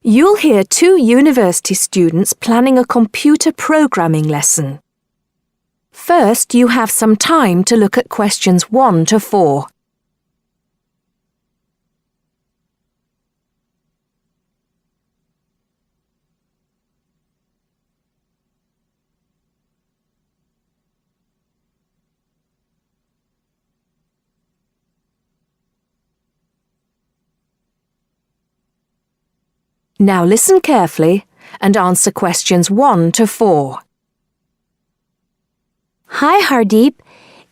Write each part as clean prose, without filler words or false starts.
You'll hear two university students planning a computer programming lesson. First, you have some time to look at questions 1 to 4. Now listen carefully and answer questions 1 to 4. Hi, Hardeep.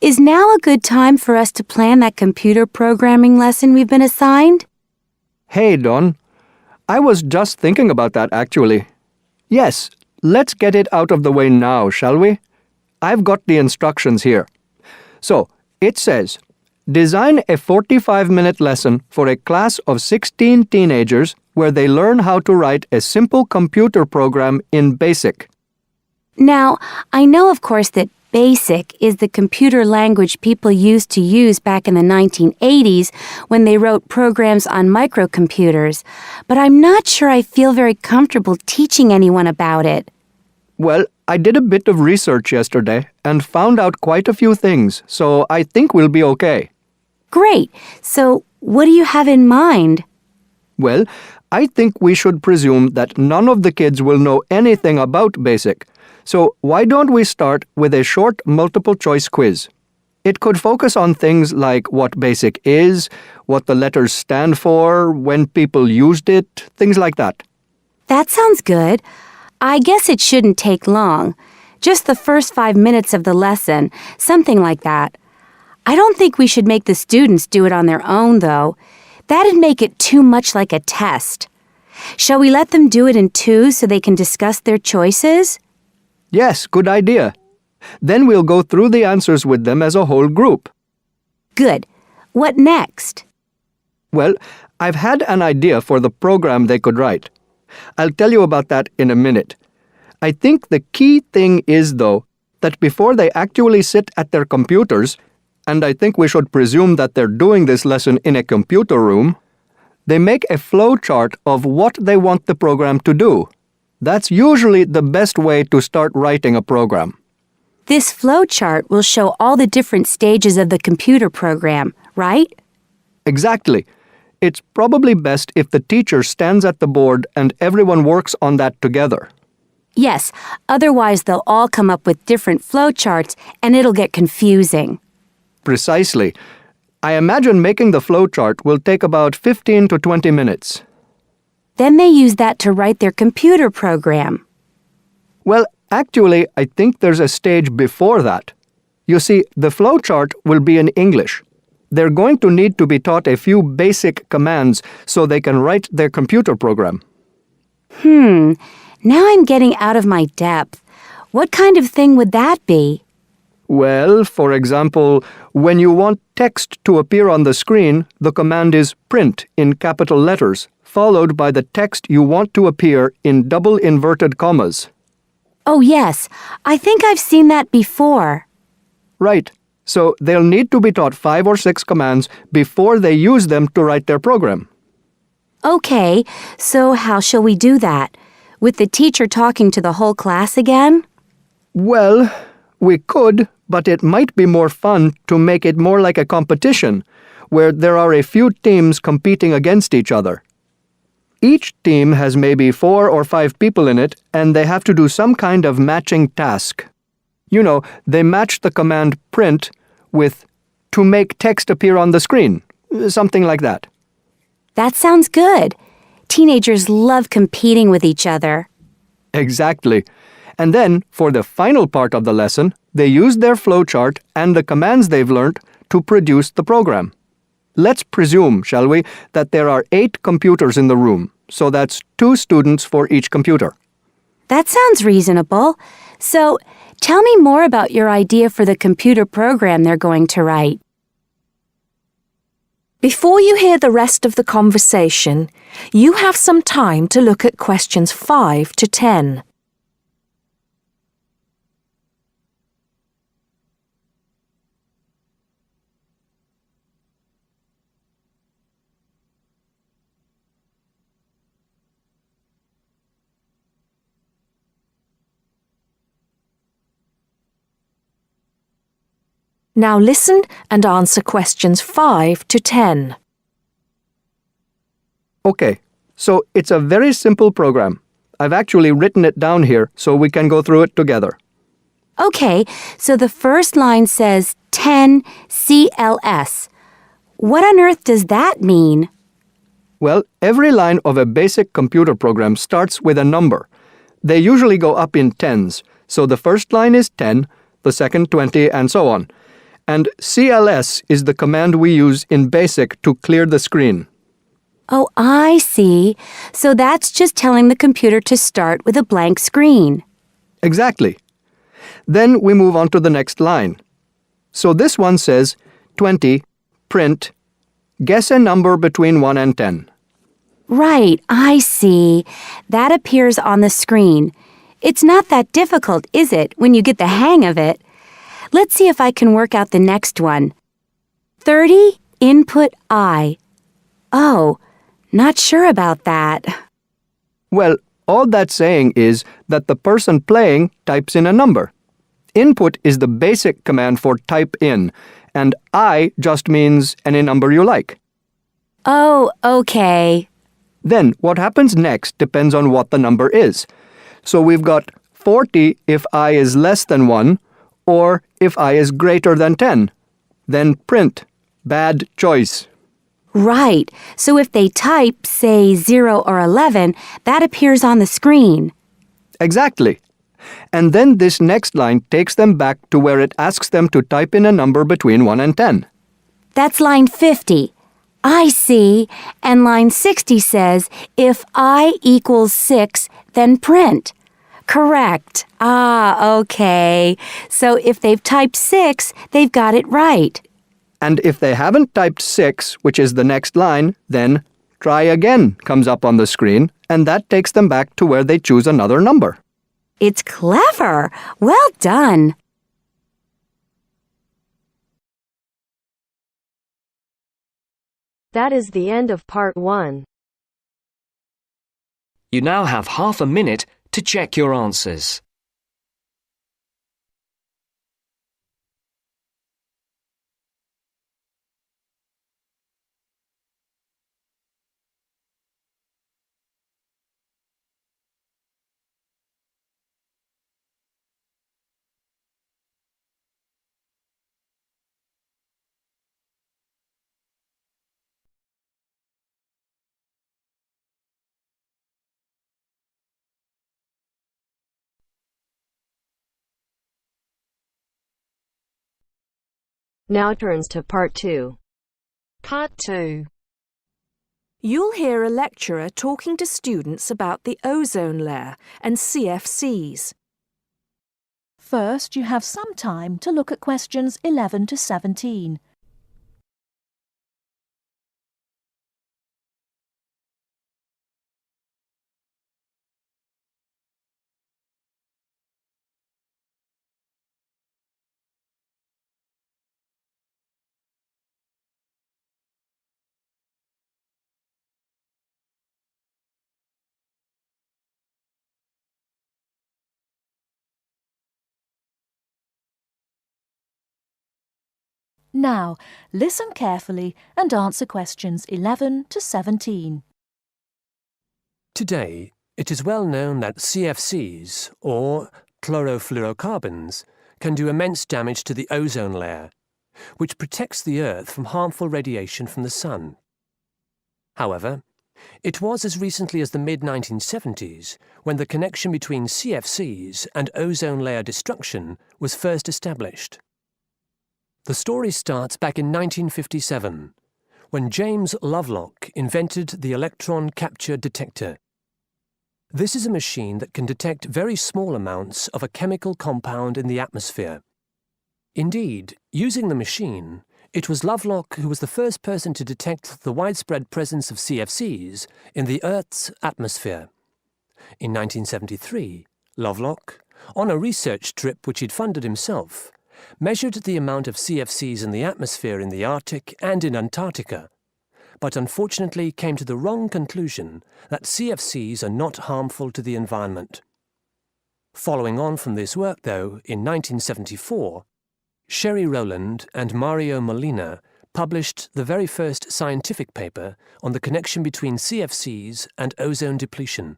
Is now a good time for us to plan that computer programming lesson we've been assigned? Hey, Don. I was just thinking about that, actually. Yes, let's get it out of the way now, shall we? I've got the instructions here. So, it says, design a 45-minute lesson for a class of 16 teenagers where they learn how to write a simple computer program in BASIC. Now, I know, of course, that BASIC is the computer language people used to use back in the 1980s when they wrote programs on microcomputers, but I'm not sure I feel very comfortable teaching anyone about it. Well, I did a bit of research yesterday and found out quite a few things, so I think we'll be okay. Great. So, what do you have in mind? Well, I think we should presume that none of the kids will know anything about BASIC. So why don't we start with a short multiple-choice quiz? It could focus on things like what BASIC is, what the letters stand for, when people used it, things like that. That sounds good. I guess it shouldn't take long. Just the first 5 minutes of the lesson, something like that. I don't think we should make the students do it on their own, though. That'd make it too much like a test. Shall we let them do it in twos so they can discuss their choices? Yes, good idea. Then we'll go through the answers with them as a whole group. Good. What next? Well, I've had an idea for the program they could write. I'll tell you about that in a minute. I think the key thing is, though, that before they actually sit at their computers, and I think we should presume that they're doing this lesson in a computer room, they make a flow chart of what they want the program to do. That's usually the best way to start writing a program. This flow chart will show all the different stages of the computer program, right? Exactly. It's probably best if the teacher stands at the board and everyone works on that together. Yes, otherwise they'll all come up with different flow charts and it'll get confusing. Precisely. I imagine making the flow chart will take about 15 to 20 minutes. Then they use that to write their computer program. Well, actually, I think there's a stage before that. You see, the flow chart will be in English. They're going to need to be taught a few basic commands so they can write their computer program. Now I'm getting out of my depth. What kind of thing would that be? Well, for example, when you want text to appear on the screen, the command is print in capital letters, followed by the text you want to appear in double inverted commas. Oh yes, I think I've seen that before. Right. So they'll need to be taught 5 or 6 commands before they use them to write their program. Okay, so how shall we do that? With the teacher talking to the whole class again? Well, we could, but it might be more fun to make it more like a competition, where there are a few teams competing against each other. Each team has maybe 4 or 5 people in it, and they have to do some kind of matching task. You know, they match the command print with to make text appear on the screen, something like that. That sounds good. Teenagers love competing with each other. Exactly. And then, for the final part of the lesson, they use their flowchart and the commands they've learned to produce the program. Let's presume, shall we, that there are 8 computers in the room, so that's 2 students for each computer. That sounds reasonable. So, tell me more about your idea for the computer program they're going to write. Before you hear the rest of the conversation, you have some time to look at questions 5 to 10. Now listen and answer questions 5 to 10. Okay, so it's a very simple program. I've actually written it down here so we can go through it together. Okay, so the first line says 10 CLS. What on earth does that mean? Well, every line of a basic computer program starts with a number. They usually go up in tens, so the first line is 10, the second 20, and so on. And CLS is the command we use in BASIC to clear the screen. Oh, I see. So that's just telling the computer to start with a blank screen. Exactly. Then we move on to the next line. So this one says 20, print, guess a number between 1 and 10. Right, I see. That appears on the screen. It's not that difficult, is it, when you get the hang of it? Let's see if I can work out the next one. 30, input I. Oh, not sure about that. Well, all that's saying is that the person playing types in a number. Input is the basic command for type in, and I just means any number you like. Oh, okay. Then what happens next depends on what the number is. So we've got 40 if I is less than 1, or if I is greater than 10. Then print. Bad choice. Right. So if they type, say, 0 or 11, that appears on the screen. Exactly. And then this next line takes them back to where it asks them to type in a number between 1 and 10. That's line 50. I see. And line 60 says, if I equals 6, then print. Correct. Ah, okay. So if they've typed 6, they've got it right. And if they haven't typed 6, which is the next line, then try again comes up on the screen, and that takes them back to where they choose another number. It's clever. Well done. That is the end of part 1. You now have half a minute to check your answers. Now turns to part 2. Part 2. You'll hear a lecturer talking to students about the ozone layer and CFCs. First, you have some time to look at questions 11 to 17. Now, listen carefully and answer questions 11 to 17. Today, it is well known that CFCs, or chlorofluorocarbons, can do immense damage to the ozone layer, which protects the Earth from harmful radiation from the sun. However, it was as recently as the mid-1970s when the connection between CFCs and ozone layer destruction was first established. The story starts back in 1957, when James Lovelock invented the electron capture detector. This is a machine that can detect very small amounts of a chemical compound in the atmosphere. Indeed, using the machine, it was Lovelock who was the first person to detect the widespread presence of CFCs in the Earth's atmosphere. In 1973, Lovelock, on a research trip which he'd funded himself, measured the amount of CFCs in the atmosphere in the Arctic and in Antarctica, but unfortunately came to the wrong conclusion that CFCs are not harmful to the environment. Following on from this work, though, in 1974, Sherry Rowland and Mario Molina published the very first scientific paper on the connection between CFCs and ozone depletion.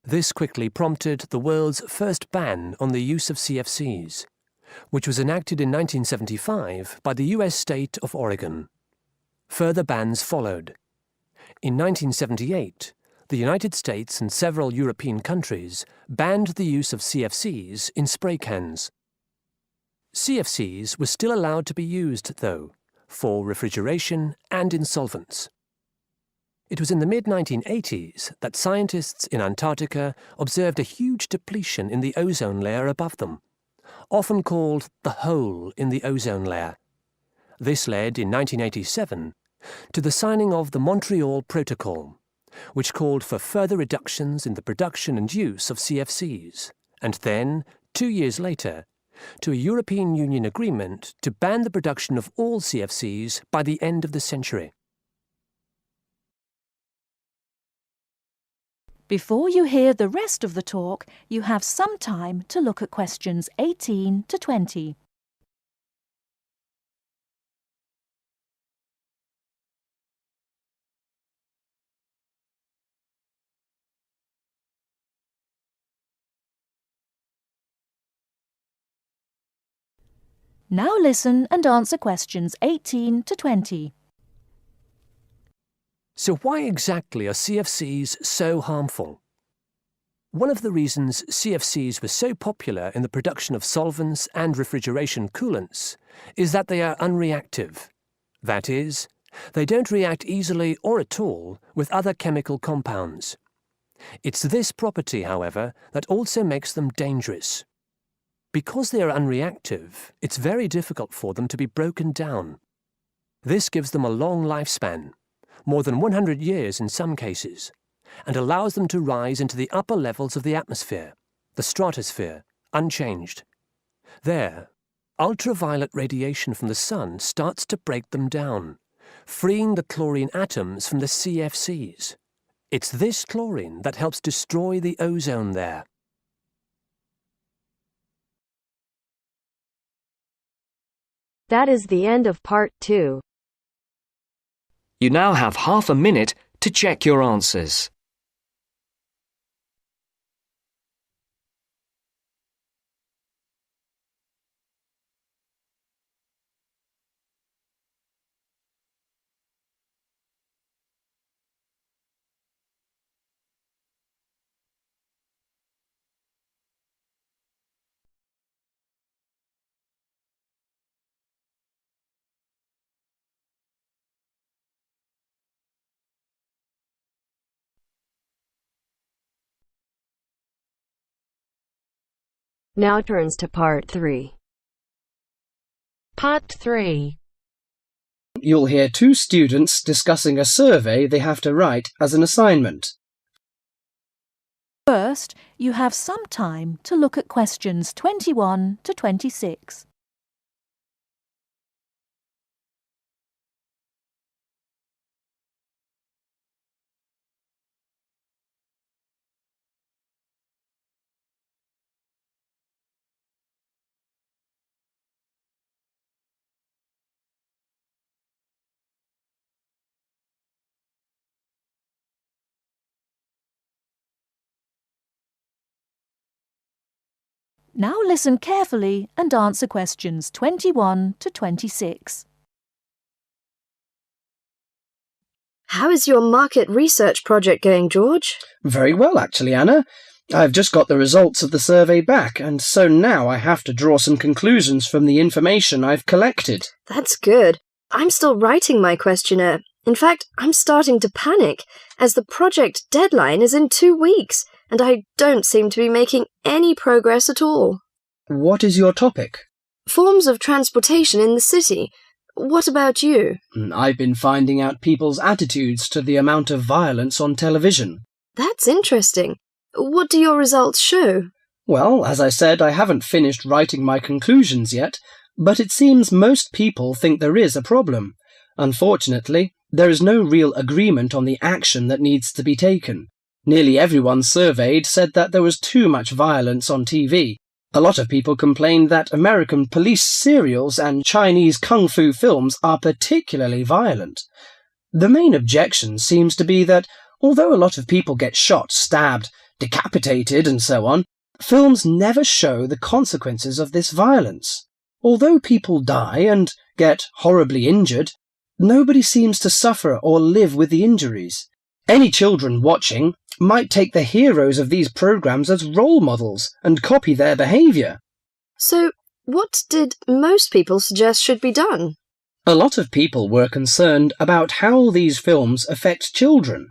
This quickly prompted the world's first ban on the use of CFCs, which was enacted in 1975 by the US state of Oregon. Further bans followed. In 1978, the United States and several European countries banned the use of CFCs in spray cans. CFCs were still allowed to be used, though, for refrigeration and in solvents. It was in the mid-1980s that scientists in Antarctica observed a huge depletion in the ozone layer above them, often called the hole in the ozone layer. This led, in 1987, to the signing of the Montreal Protocol, which called for further reductions in the production and use of CFCs, and then, 2 years later, to a European Union agreement to ban the production of all CFCs by the end of the century. Before you hear the rest of the talk, you have some time to look at questions 18 to 20. Now listen and answer questions 18 to 20. So why exactly are CFCs so harmful? One of the reasons CFCs were so popular in the production of solvents and refrigeration coolants is that they are unreactive. That is, they don't react easily or at all with other chemical compounds. It's this property, however, that also makes them dangerous. Because they are unreactive, it's very difficult for them to be broken down. This gives them a long lifespan, more than 100 years in some cases, and allows them to rise into the upper levels of the atmosphere, the stratosphere, unchanged. There, ultraviolet radiation from the sun starts to break them down, freeing the chlorine atoms from the CFCs. It's this chlorine that helps destroy the ozone there. That is the end of part 2. You now have half a minute to check your answers. Now turns to part 3. Part 3. You'll hear two students discussing a survey they have to write as an assignment. First, you have some time to look at questions 21 to 26. Now listen carefully and answer questions 21 to 26. How is your market research project going, George? Very well, actually, Anna. I've just got the results of the survey back, and so now I have to draw some conclusions from the information I've collected. That's good. I'm still writing my questionnaire. In fact, I'm starting to panic, as the project deadline is in 2 weeks, and I don't seem to be making any progress at all. What is your topic? Forms of transportation in the city. What about you? I've been finding out people's attitudes to the amount of violence on television. That's interesting. What do your results show? Well, as I said, I haven't finished writing my conclusions yet, but it seems most people think there is a problem. Unfortunately, there is no real agreement on the action that needs to be taken. Nearly everyone surveyed said that there was too much violence on TV, A lot of people complain that American police serials and Chinese kung fu films are particularly violent. The main objection seems to be that although a lot of people get shot, stabbed, decapitated and so on, films never show the consequences of this violence. Although people die and get horribly injured, nobody seems to suffer or live with the injuries. Any children watching might take the heroes of these programs as role models and copy their behaviour. So, what did most people suggest should be done? A lot of people were concerned about how these films affect children.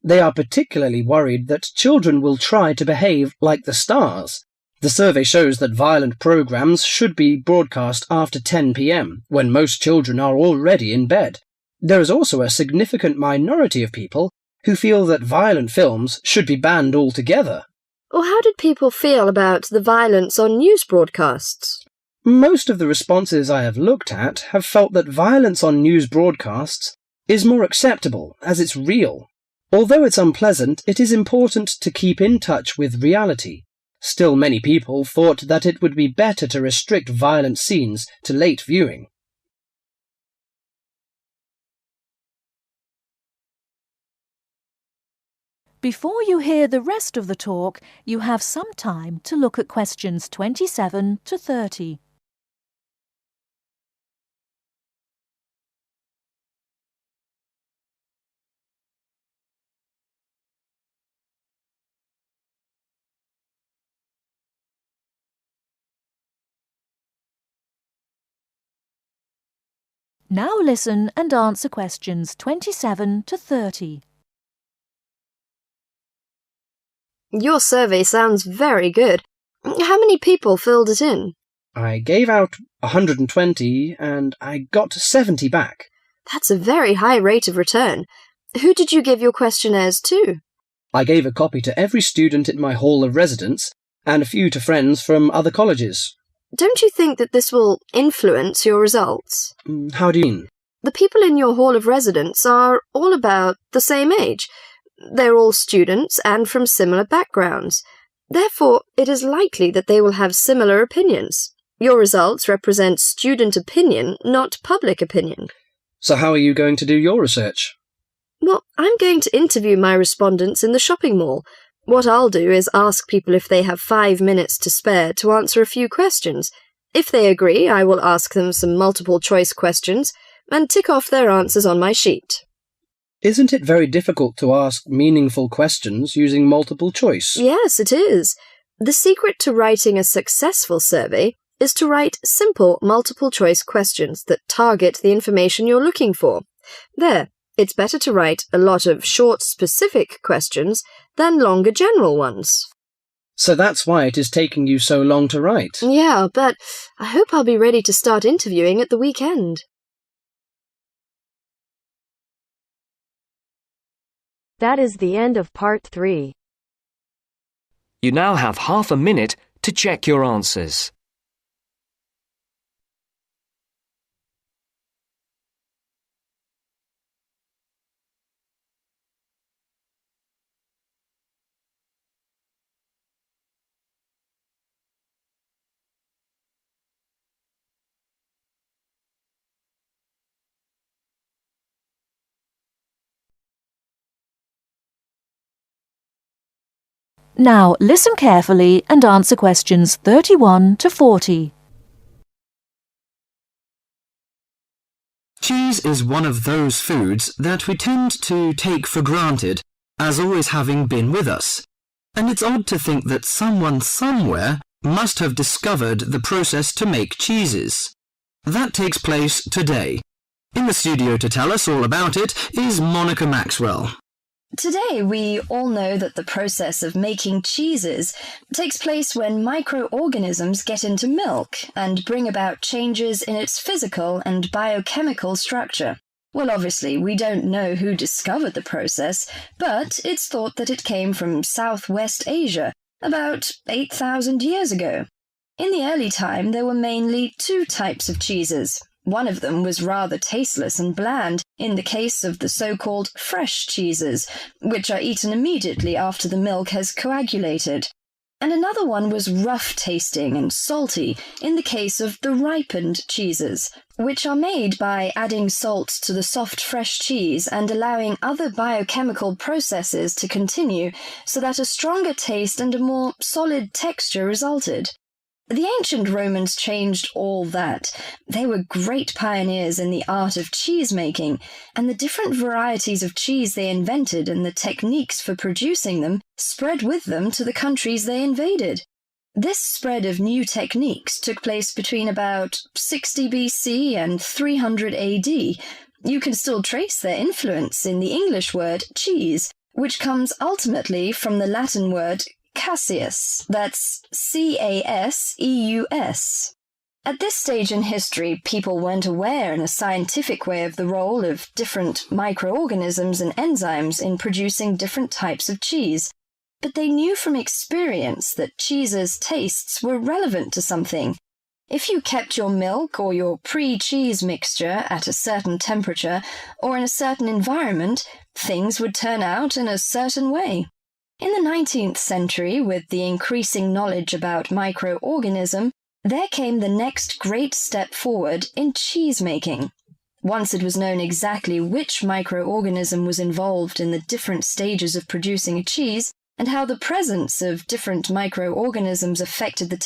They are particularly worried that children will try to behave like the stars. The survey shows that violent programs should be broadcast after 10 p.m, when most children are already in bed. There is also a significant minority of people who feel that violent films should be banned altogether. Or how did people feel about the violence on news broadcasts? Most of the responses I have looked at have felt that violence on news broadcasts is more acceptable as it's real. Although it's unpleasant, it is important to keep in touch with reality. Still, many people thought that it would be better to restrict violent scenes to late viewing. Before you hear the rest of the talk, you have some time to look at questions 27 to 30. Now listen and answer questions 27 to 30. Your survey sounds very good. How many people filled it in? I gave out 120 and I got 70 back. That's a very high rate of return. Who did you give your questionnaires to? I gave a copy to every student in my hall of residence and a few to friends from other colleges. Don't you think that this will influence your results? How do you mean? The people in your hall of residence are all about the same age. They're all students and from similar backgrounds. Therefore, it is likely that they will have similar opinions. Your results represent student opinion, not public opinion. So how are you going to do your research? Well, I'm going to interview my respondents in the shopping mall. What I'll do is ask people if they have 5 minutes to spare to answer a few questions. If they agree, I will ask them some multiple-choice questions and tick off their answers on my sheet. Isn't it very difficult to ask meaningful questions using multiple choice? Yes, it is. The secret to writing a successful survey is to write simple multiple-choice questions that target the information you're looking for. There, it's better to write a lot of short, specific questions than longer general ones. So that's why it is taking you so long to write? Yeah, but I hope I'll be ready to start interviewing at the weekend. That is the end of part 3. You now have half a minute to check your answers. Now listen carefully and answer questions 31 to 40. Cheese is one of those foods that we tend to take for granted as always having been with us. And it's odd to think that someone somewhere must have discovered the process to make cheeses. That takes place today. In the studio to tell us all about it is Monica Maxwell. Today, we all know that the process of making cheeses takes place when microorganisms get into milk and bring about changes in its physical and biochemical structure. Well, obviously, we don't know who discovered the process, but it's thought that it came from Southwest Asia about 8,000 years ago. In the early time, there were mainly 2 types of cheeses. One of them was rather tasteless and bland, in the case of the so-called fresh cheeses, which are eaten immediately after the milk has coagulated. And another one was rough tasting and salty in the case of the ripened cheeses, which are made by adding salt to the soft fresh cheese and allowing other biochemical processes to continue so that a stronger taste and a more solid texture resulted. The ancient Romans changed all that. They were great pioneers in the art of cheese making, and the different varieties of cheese they invented and the techniques for producing them spread with them to the countries they invaded. This spread of new techniques took place between about 60 BC and 300 AD. You can still trace their influence in the English word cheese, which comes ultimately from the Latin word Caseus, that's C-A-S-E-U-S. At this stage in history, people weren't aware in a scientific way of the role of different microorganisms and enzymes in producing different types of cheese, but they knew from experience that cheese's tastes were relevant to something. If you kept your milk or your pre-cheese mixture at a certain temperature or in a certain environment, things would turn out in a certain way. In the 19th century, with the increasing knowledge about microorganism, there came the next great step forward in cheese making. Once it was known exactly which microorganism was involved in the different stages of producing a cheese, and how the presence of different microorganisms affected the